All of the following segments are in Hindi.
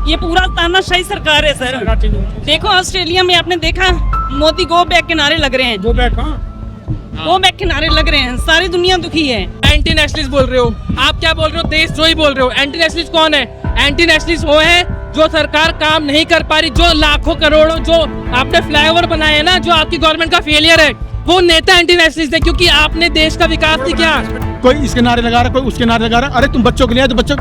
ये पूरा तानाशाही सरकार है सर। देखो ऑस्ट्रेलिया में आपने देखा मोदी गो बैक के नारे लग रहे हैं, गो बैक के नारे लग रहे हैं, सारी दुनिया दुखी है। एंटी नेशनलिस्ट बोल रहे हो आप, क्या बोल रहे हो? देशद्रोही बोल रहे हो। एंटी नेशनलिस्ट कौन है? एंटी नेशनलिस्ट वो है जो सरकार काम नहीं कर पा रही, जो लाखों करोड़ों जो आपने फ्लाईओवर बनाए हैं ना, जो आपकी गवर्नमेंट का फेलियर है, वो नेता एंटी नेशनलिस्ट है, क्योंकि आपने देश का विकास नहीं किया। कोई इसके नारे लगा रहा, कोई उसके नारे लगा रहा। अरे तुम बच्चों के लिए आए तो बच्चों,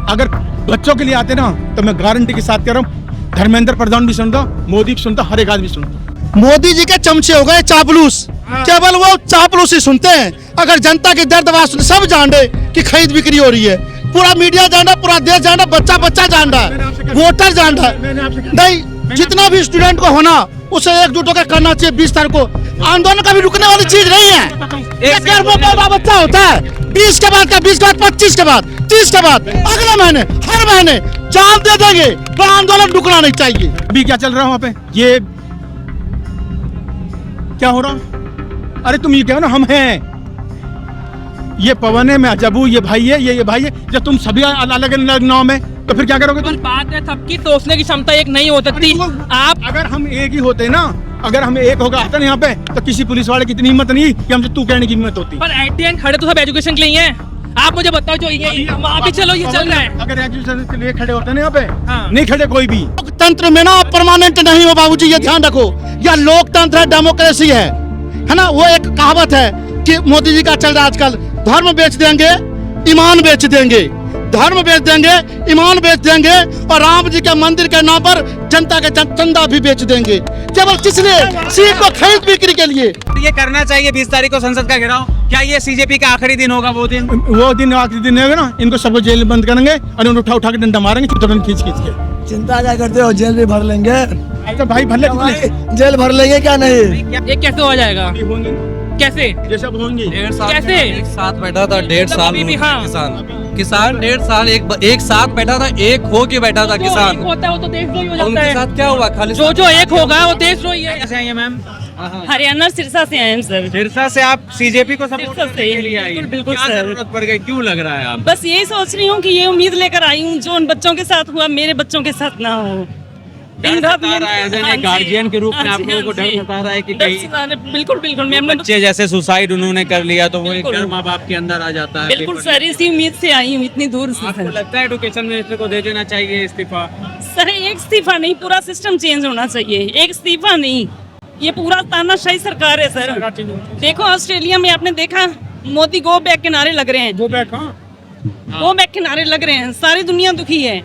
अगर बच्चों के लिए आते ना तो मैं गारंटी के साथ कह रहा हूँ धर्मेंद्र प्रधान भी सुनता, मोदी भी सुनता, हर एक आदमी सुनता। मोदी जी के चमचे हो गए चापलूस, केवल वो चापलूस ही सुनते हैं। अगर जनता की दर्द आवाज सुने, सब जान रहे कि खरीद बिक्री हो रही है, पूरा मीडिया जान रहा, पूरा देश जान रहा, बच्चा बच्चा जान रहा है, वोटर जान रहा है। नहीं, जितना भी स्टूडेंट को होना उसे एकजुट होकर करना चाहिए। 20 तारीख को आंदोलन कभी रुकने वाली चीज नहीं है। अगर वो बच्चा होता है 20 के बाद, 20 के बाद, 25 के बाद, 30 के बाद, अगले महीने, हर महीने जान दे देंगे, तो आंदोलन रुकना नहीं चाहिए। अभी क्या चल रहा है वहाँ पे? ये क्या हो रहा? अरे तुम ये कहो ना हम हैं, ये पवन है, मैं अजबू, ये भाई है, ये भाई है। जब तुम सभी अलग अलग नाम है तो फिर क्या करोगे तुम? बात है सबकी सोचने की क्षमता एक नहीं हो सकती। आप अगर हम एक ही होते ना, अगर हम एक होगा आता ना यहाँ पे, तो किसी पुलिस वाले की इतनी हिम्मत नहीं कि हमसे तू कहने की हिम्मत होती। पर एट द एंड खड़े तो सब एजुकेशन के लिए हैं। आप मुझे बताओ जो ये वहाँ पे चलो, ये चल रहा है। अगर एजुकेशन के लिए खड़े होते ना यहाँ पे, हाँ। नहीं खड़े कोई भी। लोकतंत्र में ना परमानेंट नहीं हो बाबूजी, ये ध्यान रखो। यह लोकतंत्र है, डेमोक्रेसी है ना। वो एक कहावत है कि मोदी जी का चल रहा है आजकल, धर्म बेच देंगे, ईमान बेच देंगे, धर्म बेच देंगे, ईमान बेच देंगे, और राम जी के मंदिर के नाम पर जनता के चंदा भी बेच देंगे, केवल किस लिए? सीट को खरीद बिक्री के लिए। ये करना चाहिए 20 तारीख को संसद का घेराव। क्या ये सीजेपी का आखिरी दिन होगा? वो दिन आखिरी दिन होगा ना, इनको सबको जेल में बंद करेंगे और उन्हें उठा उठा के डंडा मारेंगे, तुरंत खींच खींच के। चिंता क्या करते हो, जेल भी भर लेंगे। अच्छा भाई भर ले, जेल भर लेंगे क्या नहीं? ये कैसे हो जाएगा? कैसे? ये सब होंगे। कैसे? एक साथ बैठा था 1.5 साल अभी भी, हाँ। किसान 1.5 साल एक साथ बैठा था, एक हो के बैठा था किसान। एक होता है वो तो देशद्रोही हो जाता उनके है। साथ क्या हुआ? खाली जो एक होगा वो देशद्रोही है। कैसे आइए मैम? हरियाणा सिरसा से आए हैं सर। सिरसा से आप सीजेपी को सपोर्ट सिरसा से, करने के लिए आई? बिल्कुल, बिल्कुल क्या सर। जरूरत पड़ गई? क्यों लग रहा है आप? बस यही सोच रही हूँ कि ये उम्मीद लेकर आई हूँ, जो उन बच्चों के साथ हुआ मेरे बच्चों के साथ ना हो। डर सता रहा है, एज एन गार्जियन के रूप में आप लोगों को डर सता रहा है कि कहीं बिल्कुल बिल्कुल मैम, बच्चे जैसे सुसाइड उन्होंने कर लिया तो वो एक बिल्कुल। डर माँ बाप के अंदर आ जाता है। बिल्कुल पेपर सर, इसी उम्मीद से आई हूँ इतनी दूर से आपको सर। लगता है एजुकेशन मिनिस्टर को दे देना चाहिए इस्तीफा? सर एक इस्तीफा नहीं, पूरा सिस्टम चेंज होना चाहिए। एक इस्तीफा नहीं, ये पूरा तानाशाही सरकार है सर। देखो ऑस्ट्रेलिया में आपने देखा मोदी गो बैक के नारे लग रहे हैं, गो बैक, हाँ। गो बैक के नारे लग रहे हैं, सारी दुनिया दुखी है,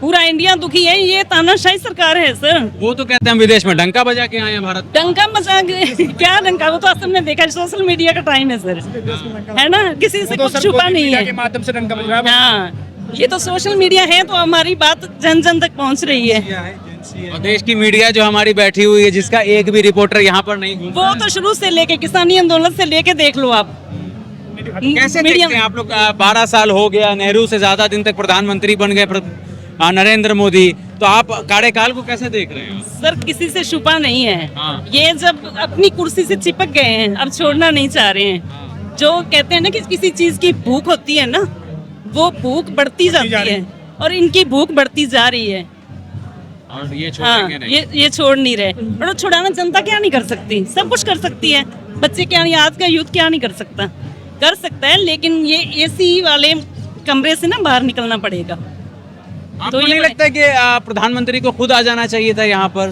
पूरा इंडिया दुखी है। ये तानाशाही सरकार है सर। वो तो कहते हैं हम विदेश में डंका बजा के आए हैं भारत। डंका मजा क्या डंका? वो तो असल में देखा, सोशल मीडिया का टाइम है सर, है ना, किसी से कुछ छुपा नहीं है। माध्यम से डंका बज रहा है। हाँ, ये तो सोशल मीडिया है तो हमारी बात जन जन तक पहुंच रही है। और देश की मीडिया जो हमारी बैठी हुई है, जिसका एक भी रिपोर्टर यहाँ पर नहीं घूमता। वो तो शुरू से लेके किसानी आंदोलन से लेके देख लो आप। कैसे देखते हैं आप लोग? 12 साल हो गया, नेहरू से ज्यादा दिन तक प्रधानमंत्री बन गए नरेंद्र मोदी, तो आप कार्यकाल को कैसे देख रहे हैं? सर किसी से छुपा नहीं है। हाँ। ये जब अपनी कुर्सी से चिपक गए हैं, अब छोड़ना नहीं चाह रहे हैं। जो कहते हैं ना कि किसी चीज की भूख होती है ना, वो भूख बढ़ती जाती है, और इनकी भूख बढ़ती जा रही है। और ये हाँ, छोड़ेंगे नहीं। ये छोड़ नहीं रहे। और छुड़ाना जनता क्या नहीं कर सकती? सब कुछ कर सकती है। बच्चे क्या नहीं, आज का यूथ क्या नहीं कर सकता? कर सकता है, लेकिन ये एसी वाले कमरे से ना बाहर निकलना पड़ेगा। आपको नहीं लगता है कि प्रधानमंत्री को खुद आ जाना चाहिए था यहाँ पर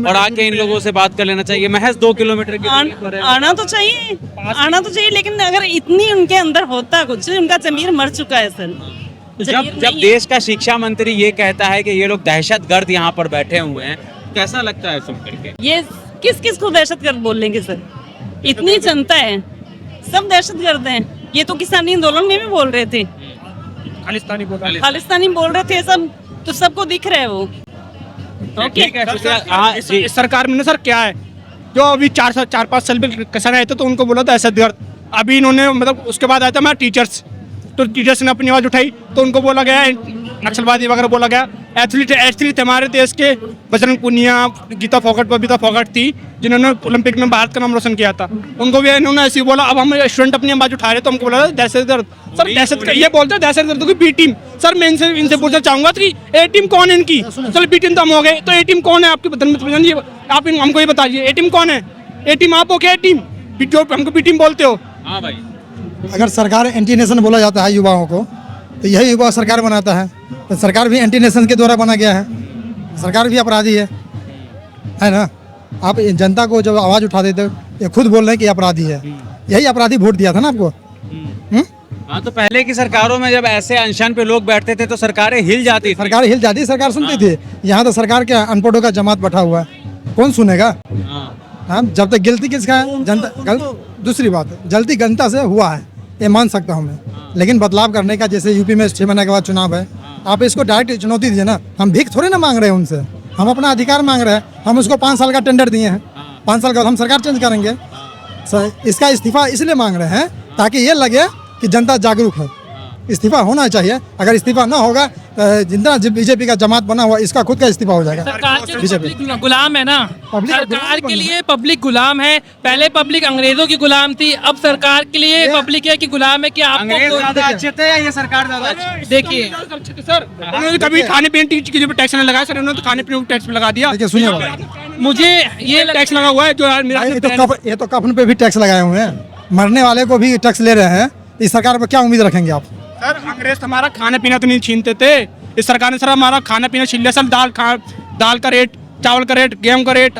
और आके इन लोगों से बात कर लेना चाहिए? महज 2 किलोमीटर की दूरी पर है। आना तो चाहिए, आना तो चाहिए, लेकिन अगर इतनी उनके अंदर होता कुछ, उनका जमीर मर चुका है सर। जब देश का शिक्षा मंत्री ये कहता है कि ये लोग दहशतगर्द यहाँ पर बैठे हुए हैं, कैसा लगता है सुन करके? ये किस किस को दहशतगर्द बोलेंगे सर? इतनी जनता है, सब दहशतगर्द हैं। ये तो किसानी आंदोलन में भी बोल रहे थे, खालिस्तानी बोल रहे थे सब, तो सबको दिख रहा है वो। ठीक है, हाँ जी। इस सरकार में ना सर क्या है, जो अभी 4-5 साल में किसान आए थे तो उनको बोला था दहशतगर्द। अभी इन्होंने मतलब उसके बाद आया था मैं टीचर्स, तो टीचर्स ने अपनी आवाज़ उठाई तो उनको बोला गया नक्सलवादी वगैरह बोला गया। एथलीट हमारे देश के बजरंग पुनिया, गीता फोगाट, बबीता फोगाट थी जिन्होंने ओलंपिक में भारत का नाम रोशन किया था, उनको भी इन्होंने ऐसे ही बोला। अब हम स्टूडेंट अपनी आवाज उठा रहे तो हमको बोला दहशतगर्द। सर दहशत ये बोलते हैं दहशतगर्द की बी टीम। सर मैं इनसे पूछना चाहूंगा कि ए टीम कौन है इनकी? चलो बी टीम तो हम हो गए, तो ए टीम कौन है आपकी? आप हमको ये बताइए, ए टीम कौन है? ए टीम आप हो क्या? ए टीम जो हमको बी टीम बोलते हो? हाँ भाई, अगर सरकार एंटी नेशन बोला जाता है युवाओं को, तो यही युवा सरकार बनाता है। तो सरकार भी एंटी नेशन के द्वारा बना गया है, सरकार भी अपराधी है ना। आप जनता को जब आवाज़ उठा देते हो, ये खुद बोल रहे हैं कि अपराधी है। यही अपराधी वोट दिया था ना आपको। हाँ तो पहले की सरकारों में जब ऐसे अनशन पे लोग बैठते थे तो सरकारें हिल जाती थी। सरकार हिल जाती, सरकार सुनती थी। यहाँ तो सरकार क्या अनपढ़ों का जमात बैठा हुआ है, कौन सुनेगा? हाँ, जब तक गलती किसका है? जनता। दूसरी बात, गलती जनता से हुआ है, ये मान सकता हूँ मैं, लेकिन बदलाव करने का, जैसे यूपी में 6 महीने के बाद चुनाव है, आप इसको डायरेक्ट चुनौती दीजिए ना। हम भीख थोड़ी ना मांग रहे हैं उनसे, हम अपना अधिकार मांग रहे हैं। हम उसको 5 साल का टेंडर दिए हैं, 5 साल के बाद हम सरकार चेंज करेंगे। इसका इस्तीफा इसलिए मांग रहे हैं ताकि ये लगे कि जनता जागरूक है। इस्तीफा होना चाहिए। अगर इस्तीफा ना होगा तो जितना बीजेपी का जमात बना हुआ, इसका खुद का इस्तीफा हो जाएगा। सरकार के बीजेपी पब्लिक गुलाम है ना, पब्लिक सरकार के लिए पब्लिक गुलाम है। पहले पब्लिक अंग्रेजों की गुलाम थी, अब सरकार के लिए पब्लिक है कि गुलाम है कि अंग्रेज आपको। ज्यादा अच्छे थे या ये सरकार ज्यादा अच्छी? देखिए सर उन्होंने कभी खाने पीने की चीजों पर टैक्स नहीं लगाया। सर उन्होंने तो खाने पीने पर टैक्स लगा दिया। देखिए सुनिए, मुझे ये टैक्स लगा हुआ है जो ये तो कफन पे भी टैक्स लगाए हुए हैं, मरने वाले को भी टैक्स ले रहे हैं। इस सरकार पर क्या उम्मीद रखेंगे आप? सर अंग्रेज हमारा खाना पीना तो नहीं छीनते थे, इस सरकार ने सर हमारा खाना पीना छीन लिया। सर दाल का रेट, चावल का रेट, गेहूं का रेट,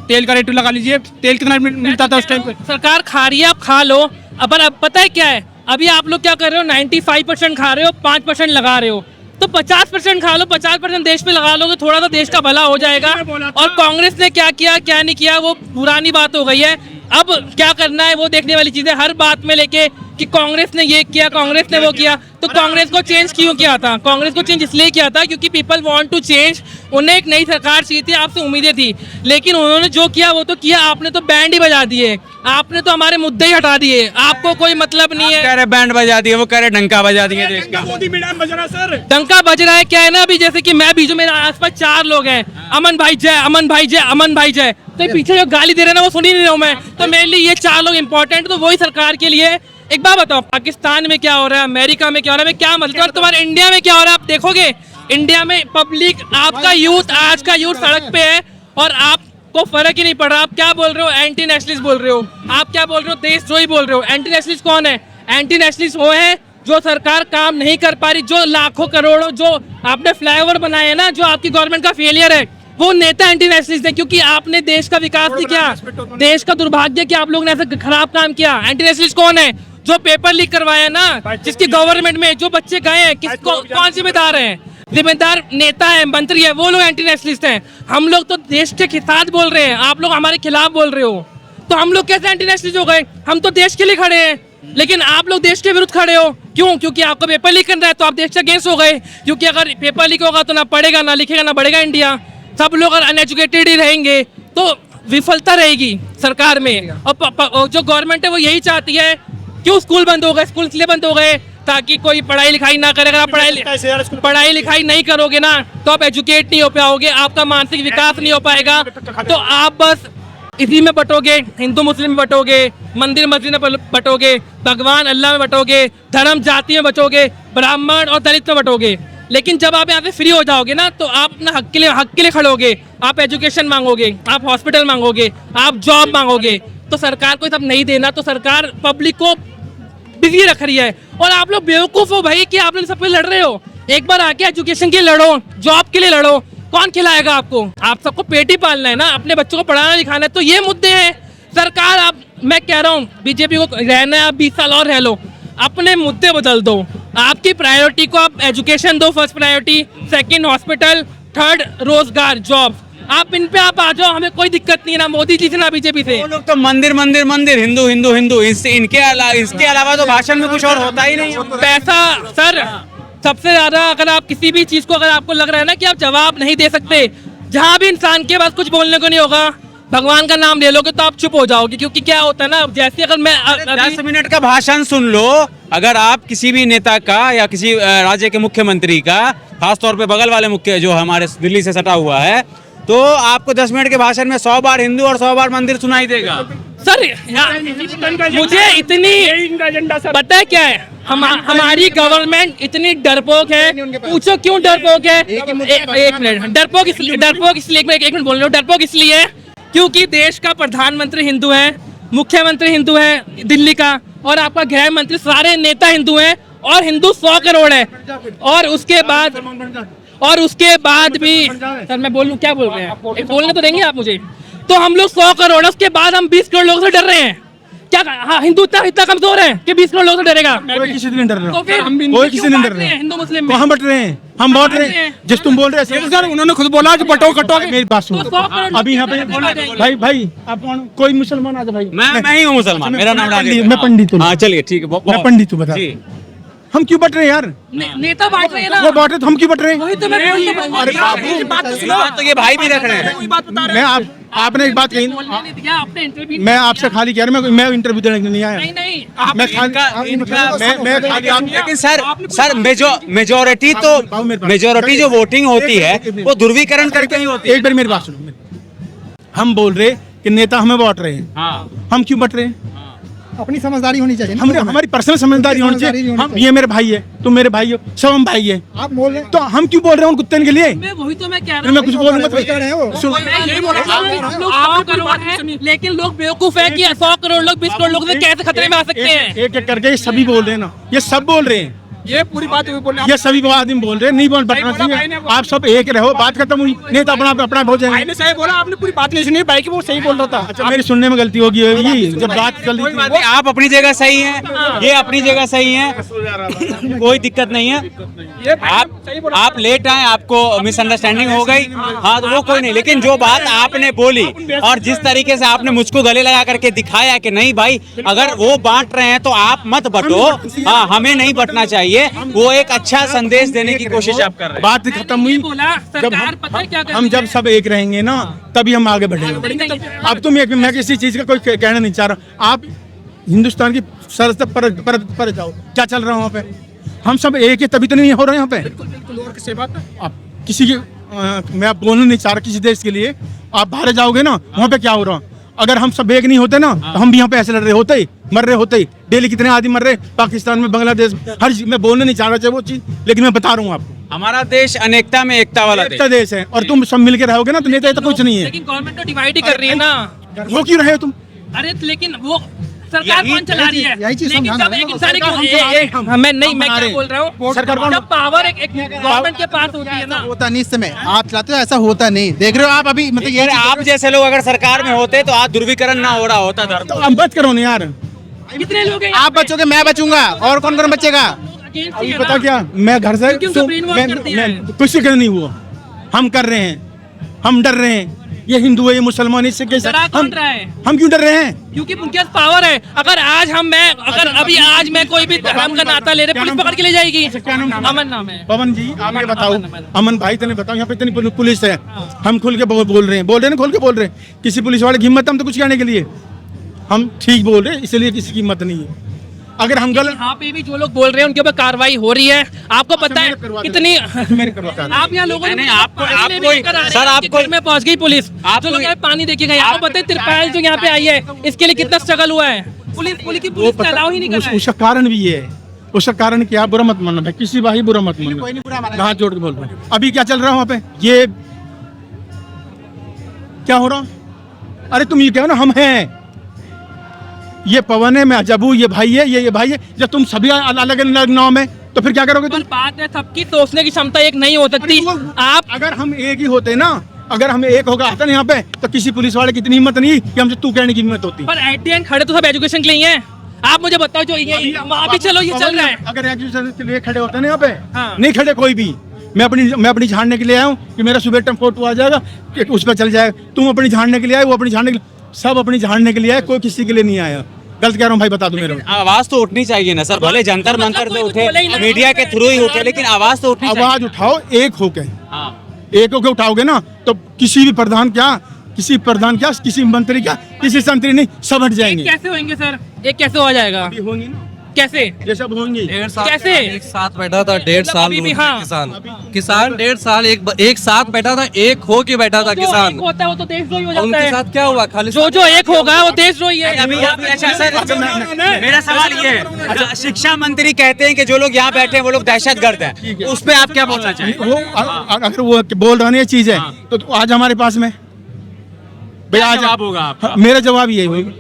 तेल का रेट लगा लीजिए। तेल कितना मिलता था उस टाइम पे? सरकार खा रही है, आप खा लो। अब पता है क्या है, अभी आप लोग क्या कर रहे हो, 95% खा रहे हो, 5% लगा रहे हो। तो 50% खा लो, 50% देश पे लगा लोगे, थोड़ा सा देश का भला हो जाएगा। और कांग्रेस ने क्या किया क्या नहीं किया वो पुरानी बात हो गई है। अब क्या करना है वो देखने वाली चीज है। हर बात में लेके कि कांग्रेस ने ये किया, कांग्रेस ने वो किया। तो कांग्रेस को चेंज क्यों किया था? कांग्रेस को चेंज इसलिए किया था क्योंकि पीपल वांट टू चेंज। उन्हें एक नई सरकार चाहिए थी, आपसे उम्मीदें थी, लेकिन उन्होंने जो किया वो तो किया। आपने तो बैंड ही बजा दिए, आपने तो हमारे मुद्दे ही हटा दिए। आपको कोई मतलब नहीं है। कह रहे बैंड बजा दिए, वो कह रहे डंका बजा दिए देश का। मोदी मैडम बज रहा सर, डंका बज रहा है। क्या है ना, अभी जैसे कि मैं भी, जो मेरे आसपास 4 लोग हैं, अमन भाई जय, अमन भाई जय, अमन भाई जय, तो ये पीछे जो गाली दे रहे हैं ना वो सुन ही नहीं रहा हूँ मैं। तो मेरे लिए ये 4 लोग इंपॉर्टेंट, तो वही सरकार के लिए। एक बात बताओ, पाकिस्तान में क्या हो रहा है, अमेरिका में क्या हो रहा है, मैं क्या मतलब, और तुम्हारे इंडिया में क्या हो रहा है आप देखोगे। इंडिया में पब्लिक, आपका यूथ, आज का यूथ सड़क पे है और आपको फर्क ही नहीं पड़ रहा। आप क्या बोल रहे हो, एंटी नेशनलिस्ट बोल रहे हो। आप क्या बोल रहे हो, देशद्रोही बोल रहे हो। एंटी नेशनलिस्ट कौन है? एंटी नेशनलिस्ट वो है जो सरकार काम नहीं कर पा रही, जो लाखों करोड़ों जो आपने फ्लाईओवर बनाए हैं ना, जो आपकी गवर्नमेंट का फेलियर है, वो नेता एंटी नेशनलिस्ट है। क्योंकि आपने देश का विकास नहीं किया, देश का दुर्भाग्य कि आप लोगों ने ऐसा खराब काम किया। एंटी नेशनलिस्ट कौन है? जो पेपर लीक करवाया ना, जिसकी गवर्नमेंट में जो बच्चे गए हैं, कौन जिम्मेदार है? जिम्मेदार नेता है, मंत्री है, वो लोग एंटी नेशनलिस्ट हैं। हम लोग तो देश के साथ बोल रहे हैं, आप लोग हमारे खिलाफ बोल रहे हो। तो हम लोग कैसे एंटी नेशनलिस्ट हो गए? हम तो देश के लिए खड़े हैं, लेकिन आप लोग देश के विरुद्ध खड़े हो। क्यों? क्योंकि आपको पेपर लीक करना है तो आप देश के अगेंस्ट हो गए। क्योंकि अगर पेपर लीक होगा तो ना पढ़ेगा, ना लिखेगा, ना बढ़ेगा इंडिया। सब लोग अगर अनएजुकेटेड ही रहेंगे तो विफलता रहेगी सरकार में। और जो गवर्नमेंट है वो यही चाहती है। क्यों स्कूल बंद हो गए? स्कूल इसलिए बंद हो गए ताकि कोई पढ़ाई लिखाई ना करे। अगर आप पढ़ाई लिखाई नहीं करोगे ना तो आप एजुकेट नहीं हो पाओगे, आपका मानसिक विकास नहीं हो पाएगा। तो आप बस इसी में बटोगे, हिंदू मुस्लिम में बटोगे, मंदिर मस्जिद में बटोगे, भगवान अल्लाह में बटोगे, धर्म जाति में बटोगे, ब्राह्मण और दलित में बटोगे। लेकिन जब आप यहाँ से फ्री हो जाओगे ना तो आप अपना हक के लिए खड़ोगे। आप एजुकेशन मांगोगे, आप हॉस्पिटल मांगोगे, आप जॉब मांगोगे। तो सरकार को सब नहीं देना, तो सरकार पब्लिक को बिजी रख रही है। और आप लोग बेवकूफ हो भाई कि आप लोग सब पे लड़ रहे हो। एक बार आके एजुकेशन के लिए लड़ो, जॉब के लिए लड़ो। कौन खिलाएगा आपको? आप सबको पेट ही पालना है ना, अपने बच्चों को पढ़ाना लिखाना है। तो ये मुद्दे हैं। सरकार, आप, मैं कह रहा हूँ बीजेपी को रहना है, आप 20 साल और रह लो, अपने मुद्दे बदल दो। आपकी प्रायोरिटी को आप एजुकेशन दो, first priority, second hospital, third रोजगार, जॉब। आप इन पे आप आ जाओ, हमें कोई दिक्कत नहीं है, ना मोदी जी से ना बीजेपी से। वो लोग तो मंदिर मंदिर मंदिर, हिंदू हिंदू हिंदू, इसके अलावा तो भाषण में कुछ और होता ही नहीं। पैसा सर सबसे ज्यादा। अगर आप किसी भी चीज को, अगर आपको लग रहा है ना कि आप जवाब नहीं दे सकते, जहाँ भी इंसान के पास कुछ बोलने को नहीं होगा, भगवान का नाम ले लोगे तो आप चुप हो जाओगे। क्योंकि क्या होता है ना, जैसे अगर मैं 10 मिनट का भाषण सुन लो अगर आप किसी भी नेता का या किसी राज्य के मुख्यमंत्री का, खासतौर पे बगल वाले मुख्य जो हमारे दिल्ली से सटा हुआ है, तो आपको 10 मिनट के भाषण में 100 बार हिंदू और 100 बार मंदिर सुनाई देगा। सर मुझे इतनी पता है क्या है, हमारी गवर्नमेंट इतनी डरपोक है। पूछो क्यों डरपोक है? एक मिनट, डरपोक इसलिए एक मिनट बोल रहा हूँ, डरपोक इसलिए क्योंकि देश का प्रधानमंत्री हिंदू है, मुख्यमंत्री हिंदू है दिल्ली का, और आपका गृह मंत्री, सारे नेता हिंदू हैं, और हिंदू 100 करोड़ है। और उसके बाद भी सर मैं बोलूं, क्या बोल रहे हैं, एक बोलने तो देंगे आप मुझे? तो हम लोग 100 करोड़, उसके बाद हम 20 करोड़ लोगों से डर रहे हैं क्या? हाँ, हिंदू इतना कमजोर है कि 20 करोड़ लोगों से डरेगा? कोई किसी से नहीं डर रहा, तो फिर कोई किसी से नहीं डर रहा। हिंदू मुस्लिम में कहाँ बट रहे हैं? हम बांट रहे हैं जिस तुम बोल रहे हैं सर, उन्होंने खुद बोला जो बटो कटो। मेरी बात सुनो। तो 100 करोड़ अभी यहाँ पे भाई आप कौन? कोई मुसलमान आ जाए भाई। मैं ही हूँ मुसलमान, मेरा नाम राजेश। मैं पंडित हूँ। हाँ चलिए ठीक है, मैं पंडित हूँ, बता। जी। हम क्यों बट रहे हैं यार? नेता बांट रहे हैं ना, वो बांट रहे तो हम क्यों बट रहे हैं? वही तो मैं अरे बाबू, बात तो ये भाई भी रख रहे हैं। मैं आपने एक बात कही, नहीं दिया आपने इंटरव्यू। मैं आपसे खाली कह रहा हूँ, मैं इंटरव्यू देने के लिए नहीं आया। नहीं मैं खाली मैं खाली लेकिन सर मेजोरिटी जो वोटिंग होती है वो ध्रुवीकरण करके ही होती है। एक बार मेरी बात सुनो। हम बोल रहे कि नेता हमें बांट रहे हैं, हाँ। हम क्यों बट रहे हैं? अपनी समझदारी होनी चाहिए ना। हमने हमारी पर्सनल समझदारी होनी चाहिए। हम, ये मेरे भाई है, तुम मेरे भाई हो, सब हम भाई है। आप बोल रहे हैं, तो हम क्यों बोल रहे हैं उन कुत्ते के लिए? मैं वही तो मैं कह फिर रहा मैं हूँ। कुछ बोलूंगा तो कह रहे हो। सुन, मैं यही बोल रहा हूँ, हम लोग 100 करोड़ हैं, लेकिन लोग बेवकूफ है कि 100 करोड़ लोग 20 करोड़ लोग से कैसे खतरे में आ सकते हैं? एक एक करके ये सभी बोल रहे हैं ना, ये सब बोल रहे हैं, ये पूरी बात बोल रहे ये सभी आदमी बोल रहे हैं, नहीं बोल बटना चाहिए। आप सब एक रहो, बात खत्म हुई, नेता अपना हो जाएंगे। भाई ने सही बोला, आपने पूरी बात नहीं सुनी, भाई की वो सही बोल रहा था। अच्छा, मेरी सुनने में गलती होगी जब बात चल रही थी। आप अपनी जगह सही हैं, ये अपनी जगह सही हैं, कोई दिक्कत नहीं है। आप लेट आए, आपको मिसअंडरस्टैंडिंग हो गई, हाँ तो वो कोई नहीं। लेकिन जो बात आपने बोली और जिस तरीके से आपने मुझको गले लगा करके दिखाया कि नहीं भाई, अगर वो बांट रहे हैं तो आप मत बटो, हाँ हमें नहीं बटना चाहिए, वो एक अच्छा संदेश देने की कोशिश आप कर रहे हैं। बात खत्म हुई, बोला जब सरकार पता है क्या कर हम रही जब है? सब एक रहेंगे ना तभी हम आगे बढ़ेंगे। अब तुम एक, मैं किसी चीज का कोई कहना नहीं चाह रहा। आप हिंदुस्तान की सरहद पर जाओ, क्या चल रहा है वहाँ पे? हम सब एक ही, तभी तो नहीं हो रहे यहाँ पे। आप किसी की मैं बोलना नहीं चाह रहा किसी देश के लिए। आप बाहर जाओगे ना, वहाँ पे क्या हो रहा? अगर हम सब एक नहीं होते ना तो हम भी यहाँ पे ऐसे लड़ रहे होते, मर रहे होते। डेली कितने आदमी मर रहे पाकिस्तान में, बांग्लादेश, हर चीज। मैं बोलना नहीं चाह रहा चाहिए वो चीज, लेकिन मैं बता रहा हूँ आपको, हमारा देश अनेकता में एकता वाला एकता देश है। और तुम सब मिलकर रहोगे ना तो नेता तो कुछ नहीं है। लेकिन गवर्नमेंट तो डिवाइड ही कर रही है ना। वो क्यों रहे हो तुम? अरे लेकिन वो सरकार कौन चला रही है? यही चीज लेकिन समझाना जब है एक ना। इंसान सरकार हम चला रहे हैं, हम। मैं नहीं, मैं बना क्या रहे बोल रहा हूँ, सरकार कौन? जब पावर एक गवर्नमेंट के पास होती है ना। होता नहीं इस समय, आप चलाते हो ऐसा होता नहीं। देख रहे हो आप अभी, मतलब ये आप जैसे लोग अगर सरकार में होते तो आज ध्रुवीकरण ना हो रहा होता धर्म। तो अब बच करो ना यार। कितने लोग हैं आप बचोगे, मैं बचूंगा, और कौन कौन बचेगा? अभी पता क्या, मैं घर से क्योंकि उनको brainwash कर दिया है। कुछ भी नहीं हुआ, हम कर रहे हैं, हम डर रहे हैं। ये हिंदू है, ये मुसलमान, इससे कैसे डरा कौन रहा है? हम क्यों डर रहे हैं? क्योंकि उनके पास पावर है। अगर आज अभी आज मैं कोई भी धर्म का नाता ले रहे, पुलिस पकड़ के ले जाएगी। अमन नाम है। पवन जी, आप ये बताओ, अमन। अमन भाई तने बताओ, यहाँ पे इतनी पुलिस है, हम खुल के बोल रहे हैं ना, खोल के बोल रहे हैं। किसी पुलिस वाले की हिम्मत हम तो कुछ कहने के लिए, हम ठीक बोल रहे हैं, इसलिए किसी की हिम्मत नहीं है। अगर हम गलत, यहाँ पे भी जो लोग बोल रहे हैं उनके ऊपर कार्रवाई हो रही है। आपको पता है कितनी मेरे करवा आप यहाँ लोगों ने आपको सर आपको में पहुंच गई पुलिस, जो लोग यहाँ पानी देके गए। आपको पता है तिरपाल जो यहाँ पे आई है, इसके लिए कितना स्ट्रगल हुआ है। पुलिस की पुलिस अलाउ ही नहीं कर रहा है। उसका कारण भी ये है। उसका कारण क्या? बुरा मत मानना भाई, किसी भाई बुरा मत मानना, हाथ जोड़ के बोल रहा हूँ। अभी क्या चल रहा है वहाँ पे? ये क्या हो रहा? अरे तुम ये कहो ना हम हैं, ये पवन है, मैं अजबू, ये भाई है, ये भाई है। जब तुम सभी अलग अलग नाम है तो फिर क्या करोगे तुम? बात है, सबकी सोचने की क्षमता एक नहीं हो सकती। आप अगर हम एक ही होते ना, अगर हम एक होगा आता ना यहाँ पे, तो किसी पुलिस वाले की इतनी हिम्मत नहीं कि हमसे तू कहने की हिम्मत होती। पर एट द एंड खड़े तो सब एजुकेशन के लिए हैं। आप मुझे बताओ, जो ये वहाँ भी चलो, ये चल रहा है। अगर एजुकेशन के लिए खड़े होते ना यहाँ पे, हाँ। नहीं खड़े कोई भी। मैं अपनी झाड़ने के लिए आया हूँ कि मेरा सुबह टाइम फोटो आ जाएगा कि उस पर चल जाएगा। तुम अपनी झाड़ने के लिए आए, वो अपनी झाड़ने के लिए, सब अपनी झाड़ने के लिए आए, कोई किसी के लिए नहीं आया। गलत कह रहा हूँ भाई, बता दो मेरे को। आवाज तो उठनी चाहिए ना सर, भले जंतर मंतर से उठे, मीडिया के थ्रू ही उठे, लेकिन आवाज तो उठनी चाहिए। आवाज उठाओ, एक होके, हाँ। एक होके उठाओगे ना तो किसी भी प्रधान क्या, किसी मंत्री क्या, किसी संतरी नहीं, सब हट जाएंगे। कैसे होंगे सर? एक कैसे हो जाएगा? होंगे ना, कैसे ये सब होंगे। 1.5 साल कैसे? एक साथ बैठा था 1.5 साल अभी भी, दूर हाँ। किसान 1.5 साल एक साथ बैठा था, एक हो के बैठा था जो किसान। एक होता है वो तो देशद्रोही हो जाता उनके है। साथ क्या हुआ? खाली जो एक होगा वो देशद्रोही है। अच्छा सर, मेरा सवाल ये है, अच्छा, शिक्षा मंत्री कहते हैं कि जो लोग यहाँ बैठे हैं वो लोग दहशतगर्द हैं, उस पे आप क्या बोलना चाहेंगे? वो अगर वो बोल रहा है ये चीज है तो आज हमारे पास में भाई आज जवाब होगा आपका? हाँ, मेरा जवाब ये होगा,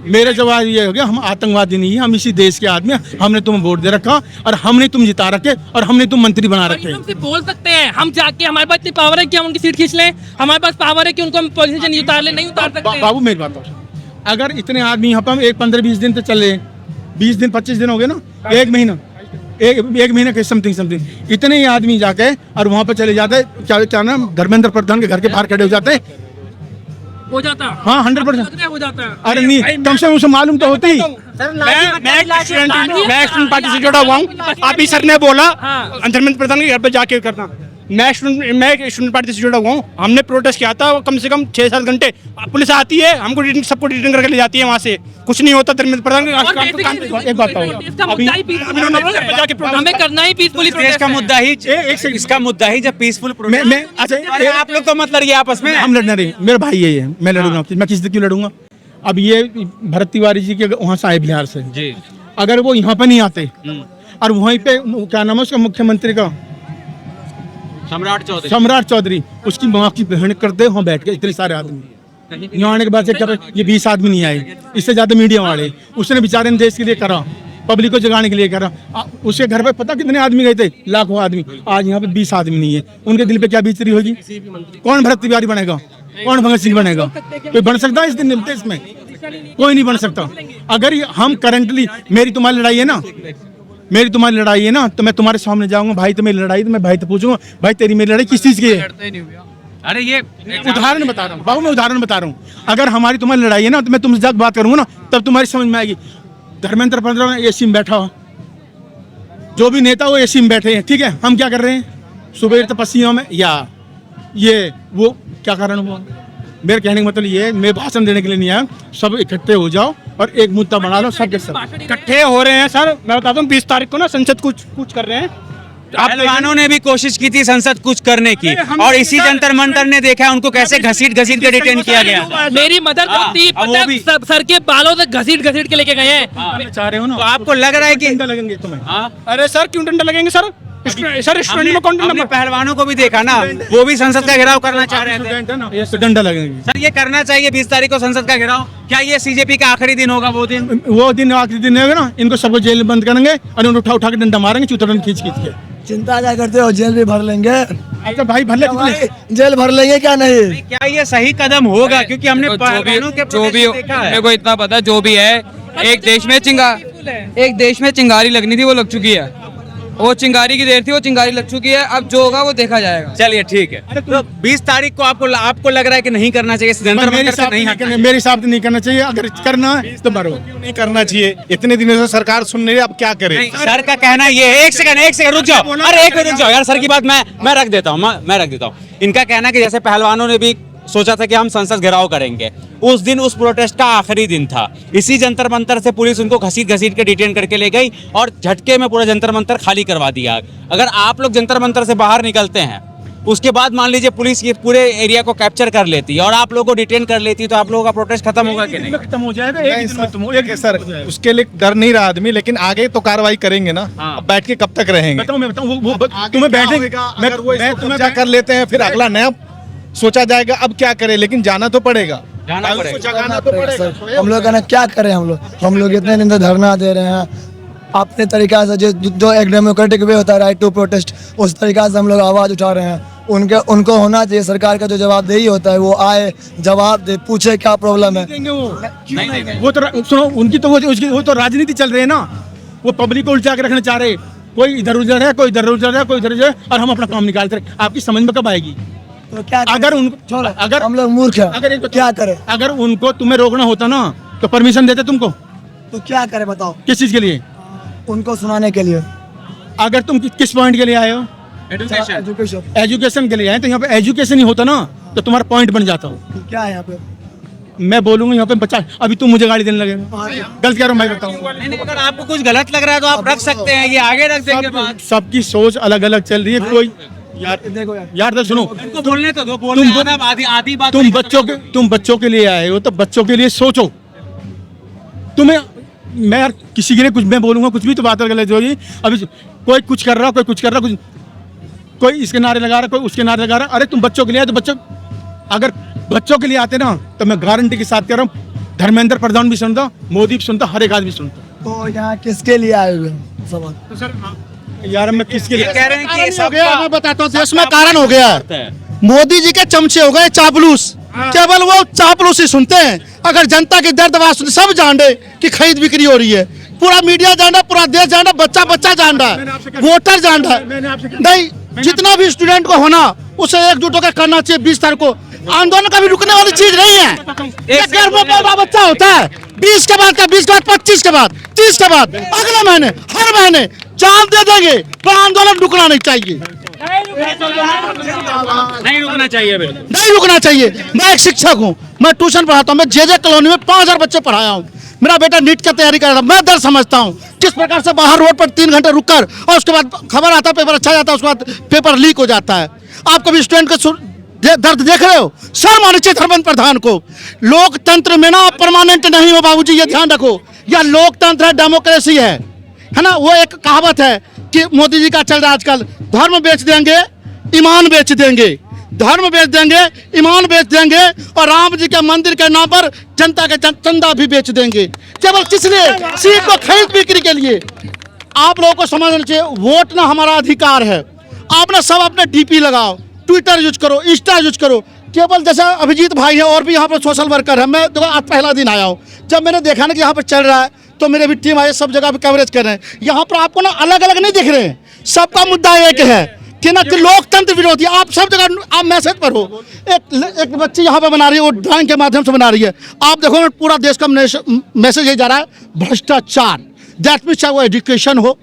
मेरा जवाब ये हो गया, हम आतंकवादी नहीं है, हम इसी देश के आदमी हैं। हमने तुम वोट दे रखा और हमने तुम जिता रखे और हमने तुम मंत्री बना रखे। हम सिर्फ बोल सकते हैं, हम जाके हमारे पास इतनी पावर है कि हम उनकी सीट खींच लें, हमारे पास पावर है कि उनको हम पोजीशन से नहीं उतार ले, नहीं उतार सकते। बाबू मेरी बात सुनो। अगर इतने आदमी यहाँ पर हम 15-20 दिन तक चले, 20 दिन 25 दिन हो गए ना, एक महीना के समथिंग इतने ही आदमी जाके और वहाँ पे चले जाते, क्या नाम, धर्मेंद्र प्रधान के घर के बाहर खड़े हो जाते। हो जाता हाँ 100% हो जाता है। अरे नहीं, कम से कम उसे मालूम तो होती। मैं स्टूडेंट पार्टी से जुड़ा हुआ हूँ। आप ही सर ने बोला धर्मेंद्र प्रधान के घर पे जाके करना। मैं स्टूडेंट पार्टी से जुड़ा हुआ हूँ। हमने प्रोटेस्ट किया था कम से कम 6-7 घंटे। पुलिस आती है, हमको सबको डिटेन करके ले जाती है, वहाँ से कुछ नहीं होता। धर्मेंद्र प्रधान एक बात हमें करना ही पीसफुली देश का मुद्दा ही, इसका मुद्दा ही जब पीसफुल अच्छा आप लोग तो मत लड़िए आपस में। हम लड़ना नहीं, मेरा भाई यही है, मैं लड़ूंगा, मैं किसी से क्यों लड़ूंगा? अब ये भरत तिवारी जी के वहाँ से आए बिहार से जी, अगर वो यहाँ पे नहीं आते और वहीं पे क्या नाम है उसका मुख्यमंत्री का, सम्राट चौधरी, उसकी माँ की बहन करते वहाँ बैठ के इतने सारे आदमी यहाँ आने के बाद से क्या ये 20 आदमी नहीं आए, इससे ज्यादा मीडिया वाले, उसने बेचारे ने देश के लिए करा, पब्लिक को जगाने के लिए करा। उसके घर पे पता कितने आदमी गए थे, लाखों आदमी। आज यहाँ पे 20 आदमी नहीं है, उनके दिल पे क्या बीत रही होगी? कौन भरत तिवारी बनेगा, कौन भगत सिंह बनेगा? कोई बन सकता है इस दिन देश में? कोई नहीं बन सकता। अगर हम करंटली, मेरी तुम्हारी लड़ाई है ना, तो मैं तुम्हारे सामने जाऊंगा, भाई तो मेरी लड़ाई, तो मैं भाई तो पूछूंगा, भाई तेरी मेरी लड़ाई किस चीज की है? अरे ये उदाहरण बता रहा हूँ बाबू, मैं उदाहरण बता रहा हूँ। अगर हमारी तुम्हारी लड़ाई है ना, तो मैं तुमसे जब बात करूंगा ना, तब तुम्हारी समझ में आएगी। धर्मेंद्र प्रधान एसी में बैठा हो, जो भी नेता वो एसी में बैठे हैं, ठीक है। हम क्या कर रहे हैं सुबह तपस्याओं में, या ये वो क्या कारण हुआ? मेरे कहने का मतलब ये है, मैं भाषण देने के लिए नहीं आया, सब इकट्ठे हो जाओ और एक मुद्दा बना लो, सब के सब इकट्ठे हो रहे हैं। सर मैं बताता हूँ 20 तारीख को ना संसद कुछ कर रहे हैं। पहलवानों ने भी कोशिश की थी संसद कुछ करने की, और इसी जंतर मंतर ने देखा उनको कैसे घसीट के डिटेन किया गया। मेरी मदद थी, सर के बालों से घसीट के लेके गए हैं। चाह रहे हो ना, तो आपको लग रहा है कि डंडा लगेंगे तुम्हें? अरे सर क्यों डंडा लगेंगे सर? स्टूडेंट में कौन डंडा? पहलवानों को भी देखा ना, वो भी संसद का घेराव करना चाह रहे थे। ये डंडा लगेंगे सर ये करना चाहिए 20 तारीख को संसद का घेराव। क्या ये सीजेपी का आखिरी दिन होगा? वो दिन आखिरी दिन होगा ना, इनको सबको जेल में बंद करेंगे और उनको उठा के डंडा मारेंगे, चूतरन खींच के। चिंता क्या करते हो, जेल भी भर लेंगे। अच्छा भाई भर ले, जेल भर लेंगे क्या नहीं? क्या ये सही कदम होगा? क्योंकि हमने पहलवानों के जो भी मेरे को इतना पता, जो भी है, एक देश में चिंगारी लगनी थी, वो लग चुकी है। वो चिंगारी की देर थी, वो चिंगारी लग चुकी है। अब जो होगा वो देखा जाएगा। चलिए ठीक है। तो 20 तारीख को आपको लग रहा है कि नहीं करना चाहिए? मेरे हिसाब से नहीं करना चाहिए। अगर करना है तो भरो, नहीं करना चाहिए। इतने दिनों से सरकार सुन नहीं रही, अब क्या करे? सर का कहना ये है, एक सेकंड रुक जाओ, अरे एक मिनट रुक जाओ यार, सर की बात मैं रख देता हूँ। इनका कहना है कि जैसे पहलवानों ने भी सोचा था कि हम संसद घेराव करेंगे, उस दिन उस प्रोटेस्ट का आखिरी दिन था, इसी जंतर मंतर से पुलिस उनको घसीट के डिटेन करके ले गई और झटके में पूरा जंतर मंतर खाली करवा दिया। अगर आप लोग जंतर मंतर से बाहर निकलते हैं, उसके बाद मान लीजिए पुलिस ये पूरे एरिया को कैप्चर कर लेती और आप लोगों को डिटेन कर लेती, तो आप लोगों का प्रोटेस्ट खत्म होगा कि नहीं? खत्म हो जाएगा सर उसके लिए डर नहीं रहा आदमी, लेकिन आगे तो कार्रवाई करेंगे ना। अब बैठ के कब तक रहेंगे? तुम्हें बैठेंगे, मैं कर लेते हैं, फिर अगला नया सोचा जाएगा अब क्या करें, लेकिन जाना तो पड़ेगा। हम लोग क्या करें? हम लोग इतने दिन से धरना दे रहे हैं अपने तरीका से, जो एक डेमोक्रेटिक वे होता है, राइट टू प्रोटेस्ट, उस तरीका से हम लोग आवाज उठा रहे हैं। उनको होना चाहिए, सरकार का जो जवाबदेही होता है वो आए, जवाब दे, पूछे क्या प्रॉब्लम है। वो तो सुनो, उनकी तो वो तो राजनीति चल रही है ना, वो पब्लिक को उलझा के रखना चाह रहे। कोई इधर उधर है, कोई इधर उधर है, कोई इधर उधर है, और हम अपना काम निकालते रहे। आपकी समझ में कब आएगी? तो क्या अगर हम लोग मूर्ख हैं, तो क्या करें? अगर उनको तुम्हें रोकना होता ना, तो परमिशन देते तुमको। तो क्या करें बताओ? किस चीज के लिए? उनको सुनाने के लिए। अगर तुम किस पॉइंट के लिए आए हो? एजुकेशन के लिए आए, तो यहाँ पे एजुकेशन ही होता ना, तो तुम्हारा पॉइंट बन जाता हो। क्या है यहाँ पे? मैं बोलूंगा यहाँ पे बच्चा, अभी तुम मुझे गाड़ी देने लगे, गलत कह रहा हूँ मैं करता हूँ। नहीं, अगर आपको कुछ गलत लग रहा है तो आप रख सकते हैं, ये आगे रख देंगे बात। सबकी सोच अलग अलग चल रही है। कोई यार तो सुनो, उनको बोलने तो दो, बोलने आधी बात तुम बच्चों के लिए आए हो तो बच्चों के लिए सोचो। तुम्हें मैं यार किसी के लिए कुछ मैं बोलूंगा कुछ भी तो बात गलत होगी। अभी कोई कुछ कर रहा, कोई कुछ कर रहा, कोई इसके नारे लगा रहा, कोई उसके नारे लगा रहा। अरे तुम बच्चों के लिए आए तो बच्चों, अगर बच्चों के लिए आते ना तो मैं गारंटी के साथ कह रहा हूँ धर्मेंद्र प्रधान भी सुनता, मोदी भी सुनता, हर एक आदमी सुनता। तो यहाँ किसके लिए आए हुए सवाल? तो सर यार मैं किसके लिए कह रहे हैं कि ये सब मैं बताता हूँ देश में कारण हो गया है। मोदी जी के चमचे हो गए चापलूस, केवल वो चापलूस ही सुनते हैं। अगर जनता की दर्द आवाज सुनते, सब जान रहे कि खरीद बिक्री हो रही है, पूरा मीडिया जान रहा, पूरा देश जान रहा, बच्चा बच्चा जान रहा है, वोटर जान रहा है। नहीं, जितना भी स्टूडेंट को होना उसे एकजुट होकर करना चाहिए। 20 तारीख को आंदोलन कभी रुकने वाली चीज नहीं है। एक बच्चा होता है, 20 के बाद का, 20 के बाद 25 के बाद 30 के बाद अगले महीने हर महीने जान दे देंगे, तो आंदोलन रुकना नहीं चाहिए। नहीं रुकना चाहिए, बिल्कुल नहीं रुकना चाहिए। मैं एक शिक्षक हूँ, मैं ट्यूशन पढ़ाता हूँ, मैं जे कॉलोनी में 5000 बच्चे पढ़ाया हूँ। मेरा बेटा नीट की तैयारी कर रहा था, मैं दर्द समझता हूँ किस प्रकार से बाहर रोड पर 3 घंटे रुककर और उसके बाद खबर आता है, पेपर अच्छा जाता है, उसके बाद पेपर लीक हो जाता है। आप कभी स्टूडेंट का दर्द देख रहे हो? शर्म आनी चाहिए धर्मेंद्र प्रधान को। लोकतंत्र में ना आप परमानेंट नहीं हो बाबूजी, ये ध्यान रखो। यह लोकतंत्र है, डेमोक्रेसी है ना। वो एक कहावत है कि मोदी जी का चल रहा है आजकल, धर्म बेच देंगे, ईमान बेच देंगे, धर्म बेच देंगे, ईमान बेच देंगे, और राम जी के मंदिर के नाम पर जनता के चंदा भी बेच देंगे। केवल किस लिए? सीट को खरीद बिक्री के लिए। आप लोगों को समझना चाहिए, वोट ना हमारा अधिकार है। आप ना सब अपने डीपी लगाओ, ट्विटर यूज करो, इंस्टा यूज करो। केवल जैसा अभिजीत भाई है और भी यहाँ पर सोशल वर्कर है, मैं देखो आज पहला दिन आया हूँ, जब मैंने देखा ना कि यहाँ पर चल रहा है तो मेरे भी टीम आई, सब जगह पे कवरेज कर रहे हैं। यहाँ पर आपको ना अलग अलग नहीं दिख रहे हैं, सबका मुद्दा एक है कि ना कि लोकतंत्र विरोधी। आप सब जगह आप मैसेज पर हो। एक बच्ची यहाँ पे बना रही है, वो ड्राइंग के माध्यम से बना रही है। आप देखो पूरा देश का मैसेज ये जा रहा है, भ्रष्टाचार। दैट मीन्स चाहे वो एजुकेशन हो,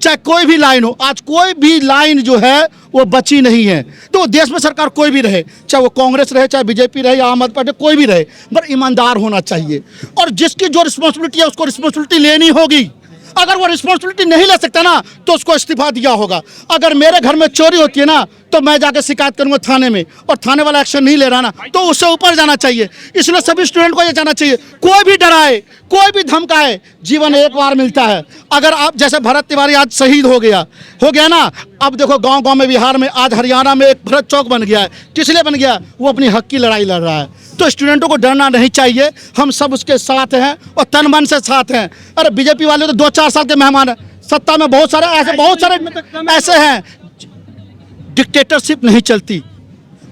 चाहे कोई भी लाइन हो, आज कोई भी लाइन जो है वो बची नहीं है। तो देश में सरकार कोई भी रहे, चाहे वो कांग्रेस रहे, चाहे बीजेपी रहे या आम आदमी पार्टी, कोई भी रहे, पर ईमानदार होना चाहिए। और जिसकी जो रिस्पॉन्सिबिलिटी है उसको रिस्पॉन्सिबिलिटी लेनी होगी। अगर वो रिस्पॉन्सिबिलिटी नहीं ले सकता ना तो उसको इस्तीफा दिया होगा। अगर मेरे घर में चोरी होती है ना तो मैं जाकर शिकायत करूंगा थाने में, और थाने वाला एक्शन नहीं ले रहा ना तो उससे ऊपर जाना चाहिए। इसलिए सभी स्टूडेंट को ये जाना चाहिए, कोई भी डराए, कोई भी धमकाए, जीवन एक बार मिलता है। अगर आप जैसे भरत तिवारी आज शहीद हो गया ना, अब देखो गांव गांव में, बिहार में, आज हरियाणा में एक भरत चौक बन गया है। किस लिए बन गया? वो अपनी हक की लड़ाई लड़ रहा है। तो स्टूडेंटों को डरना नहीं चाहिए, हम सब उसके साथ हैं और तन मन से साथ हैं। अरे बीजेपी वाले तो 2-4 साल के मेहमान हैं, सत्ता में बहुत सारे ऐसे हैं। डिक्टेटरशिप नहीं चलती।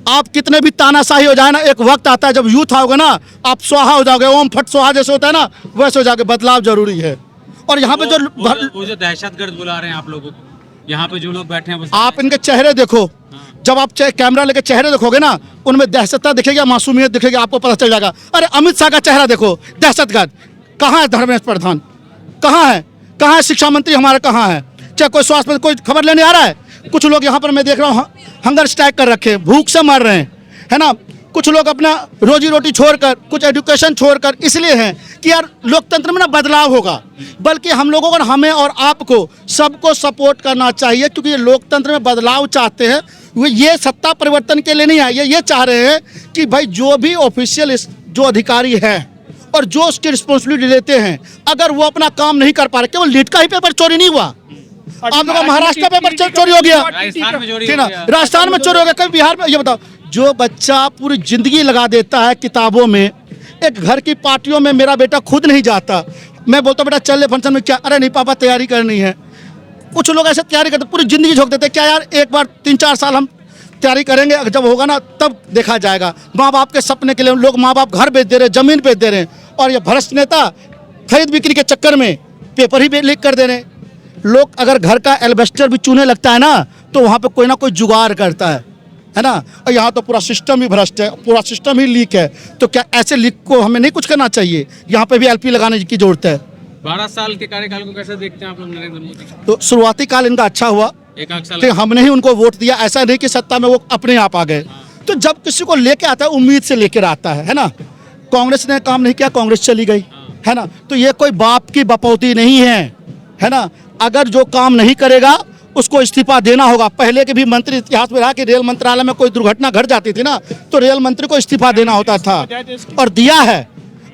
आप कितने भी तानाशाही हो जाए ना, एक वक्त आता है जब यूथ आओगे ना, आप स्वाहा हो जाओगे, ओम फट स्वाहा जैसे होता है ना, वैसे हो जाओगे। बदलाव जरूरी है। और यहाँ पे जो दहशतगर्द बुला रहे हैं आप लोगों को, यहाँ पे जो लोग बैठे हैं, आप इनके चेहरे देखो। जब आप कैमरा लेके चेहरे देखोगे ना, उनमें दहशतता दिखेगी, मासूमियत दिखेगी, आपको पता चल जाएगा। अरे अमित शाह का चेहरा देखो, दहशतगर्द। कहाँ है धर्मेंद्र प्रधान? कहाँ है? कहाँ है शिक्षा मंत्री हमारा? कहाँ है? चाहे कोई स्वास्थ्य में कोई खबर लेने आ रहा है? कुछ लोग यहाँ पर मैं देख रहा हूँ हंगर स्ट्राइक कर रखे हैं, भूख से मर रहे हैं, है ना। कुछ लोग अपना रोजी रोटी छोड़कर, कुछ एजुकेशन छोड़कर इसलिए हैं कि यार लोकतंत्र में ना बदलाव होगा। बल्कि हम लोगों को, हमें और आपको सबको सपोर्ट करना चाहिए, क्योंकि ये लोकतंत्र में बदलाव चाहते हैं। वो ये सत्ता परिवर्तन के लिए नहीं आए, ये चाह रहे हैं कि भाई जो भी ऑफिशियल जो अधिकारी है और जो उसकी रिस्पॉन्सिबिलिटी लेते हैं, अगर वो अपना काम नहीं कर पा रहे, केवल लीड का ही पेपर चोरी नहीं हुआ, आप लोगों का महाराष्ट्र का पेपर चोरी हो गया, ठीक ना, राजस्थान में चोरी हो गया, कभी बिहार में। ये बताओ, जो बच्चा पूरी जिंदगी लगा देता है किताबों में, एक घर की पार्टियों में मेरा बेटा खुद नहीं जाता, मैं बोलता बेटा चल ले फंक्शन में, क्या? अरे नहीं पापा तैयारी करनी है। कुछ लोग ऐसे तैयारी करते, पूरी जिंदगी झोंक देते, क्या यार एक बार 3-4 साल हम तैयारी करेंगे, जब होगा ना तब देखा जाएगा। माँ बाप के सपने के लिए लोग माँ बाप घर बेच दे रहे हैं, जमीन बेच दे रहे हैं, और ये भ्रष्ट नेता खरीद बिक्री के चक्कर में पेपर ही लीक कर दे रहे हैं। लोग अगर घर का एल्बेस्टर भी चूने लगता है ना तो वहाँ पे कोई ना कोई जुगाड़ करता है ना। और यहाँ तो पूरा सिस्टम ही भ्रष्ट है, पूरा सिस्टम ही लीक है। तो क्या ऐसे लीक को हमें नहीं कुछ करना चाहिए? यहाँ पे भी एलपी लगाने की जरूरत है। 12 साल के कार्यकाल को कैसे देखते हैं आप लोग नरेंद्र मोदी? तो शुरुआती काल इनका अच्छा हुआ, कि हमने ही उनको वोट दिया, ऐसा नहीं कि सत्ता में वो अपने आप आ गए। तो जब किसी को लेके आता है उम्मीद से लेकर आता है ना। कांग्रेस ने काम नहीं किया, कांग्रेस चली गई, है ना। तो ये कोई बाप की बपौती नहीं है ना। अगर जो काम नहीं करेगा उसको इस्तीफा देना होगा। पहले के भी मंत्री इतिहास में रहा कि रेल मंत्रालय में कोई दुर्घटना घट जाती थी ना, तो रेल मंत्री को इस्तीफा देना होता था, और दिया है।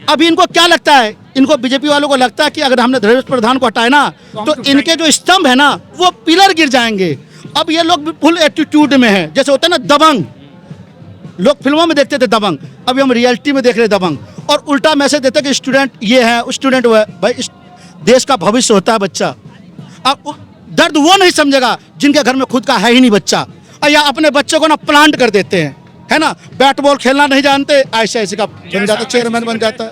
अभी इनको क्या लगता है, इनको बीजेपी वालों को लगता है कि अगर हमने धर्मेंद्र प्रधान को हटाए ना तो इनके जो स्तंभ है ना वो पिलर गिर जाएंगे। अब ये लोग फुल एटीट्यूड में है, जैसे होता है ना दबंग, लोग फिल्मों में देखते थे दबंग, अभी हम रियलिटी में देख रहे दबंग। और उल्टा मैसेज देते कि स्टूडेंट ये है, स्टूडेंट वो है। भाई देश का भविष्य होता है बच्चा। अब दर्द वो नहीं समझेगा जिनके घर में खुद का है ही नहीं बच्चा, या अपने बच्चे को ना प्लांट कर देते हैं, है ना। बैट बॉल खेलना नहीं जानते, ऐसे ऐसे का बन जाता, चेयरमैन बन जाता है।